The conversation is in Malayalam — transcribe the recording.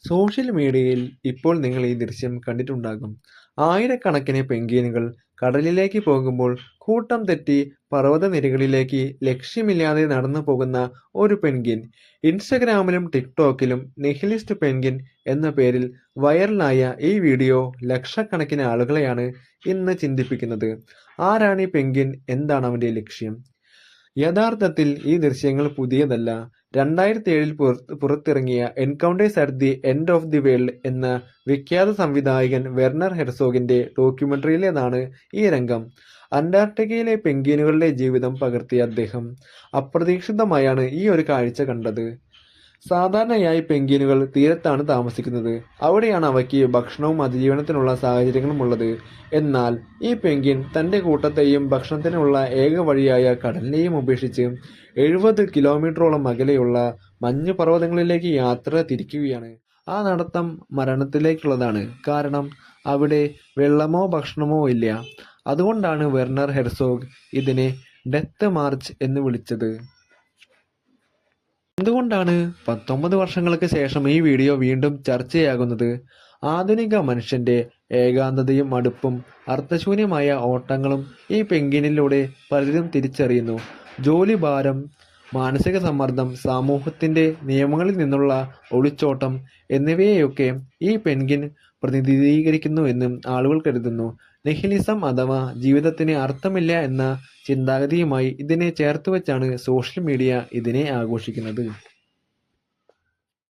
സോഷ്യൽ മീഡിയയിൽ ഇപ്പോൾ നിങ്ങൾ ഈ ദൃശ്യം കണ്ടിട്ടുണ്ടാകും. ആയിരക്കണക്കിന് പെൻഗ്വിനുകൾ കടലിലേക്ക് പോകുമ്പോൾ കൂട്ടം തെറ്റി പർവ്വതനിരകളിലേക്ക് ലക്ഷ്യമില്ലാതെ നടന്നു പോകുന്ന ഒരു പെൻഗ്വിൻ. ഇൻസ്റ്റഗ്രാമിലും ടിക്ടോക്കിലും നിഹിലിസ്റ്റ് പെൻഗ്വിൻ എന്ന പേരിൽ വൈറലായ ഈ വീഡിയോ ലക്ഷക്കണക്കിന് ആളുകളെയാണ് ഇന്ന് ചിന്തിപ്പിക്കുന്നത്. ആരാണ് ഈ പെൻഗ്വിൻ? എന്താണ് അവന്റെ ലക്ഷ്യം? യഥാർത്ഥത്തിൽ ഈ ദൃശ്യങ്ങൾ പുതിയതല്ല. 2007-ൽ പുറത്തിറങ്ങിയ encounters at the end of the world എന്ന വിഖ്യാത സംവിധായകൻ വെർണർ ഹെർസോഗിന്റെ ഡോക്യുമെന്ററിയിലേതാണ് ഈ രംഗം. അന്റാർട്ടിക്കയിലെ പെൻഗ്വിനുകളുടെ ജീവിതം പകർത്തിയ അദ്ദേഹം അപ്രതീക്ഷിതമായാണ് ഈ ഒരു കാഴ്ച കണ്ടത്. സാധാരണയായി പെൻഗ്വിനുകൾ തീരത്താണ് താമസിക്കുന്നത്. അവിടെയാണ് അവയ്ക്ക് ഭക്ഷണവും അതിജീവനത്തിനുള്ള സാഹചര്യങ്ങളും ഉള്ളത്. എന്നാൽ ഈ പെൻഗ്വിൻ തന്റെ കൂട്ടത്തെയും ഭക്ഷണത്തിനുള്ള ഏക വഴിയായ കടലിനെയും ഉപേക്ഷിച്ച് 70 കിലോമീറ്ററോളം അകലെയുള്ള മഞ്ഞുപർവ്വതങ്ങളിലേക്ക് യാത്ര തിരിക്കുകയാണ്. ആ നടത്തം മരണത്തിലേക്കുള്ളതാണ്. കാരണം അവിടെ വെള്ളമോ ഭക്ഷണമോ ഇല്ല. അതുകൊണ്ടാണ് വെർണർ ഹെർസോഗ് ഇതിനെ ഡെത്ത് മാർച്ച് എന്ന് വിളിച്ചത്. എന്തുകൊണ്ടാണ് 19 വർഷങ്ങൾക്ക് ശേഷം ഈ വീഡിയോ വീണ്ടും ചർച്ചയാകുന്നത്? ആധുനിക മനുഷ്യന്റെ ഏകാന്തതയും മടുപ്പും അർത്ഥശൂന്യമായ ഓട്ടങ്ങളും ഈ പെൻഗ്വിനിലൂടെ പലരും തിരിച്ചറിയുന്നു. ജോലിഭാരം, മാനസിക സമ്മർദ്ദം, സമൂഹത്തിന്റെ നിയമങ്ങളിൽ നിന്നുള്ള ഒളിച്ചോട്ടം എന്നിവയെയൊക്കെ ഈ പെൻഗ്വിൻ പ്രതിനിധീകരിക്കുന്നുവെന്ന് ആളുകൾ കരുതുന്നു. നിഹിലിസം അഥവാ ജീവിതത്തിന് അർത്ഥമില്ല എന്ന ചിന്താഗതിയുമായി ഇതിനെ ചേർത്തുവെച്ചാണ് സോഷ്യൽ മീഡിയ ഇതിനെ ആഘോഷിക്കുന്നത്.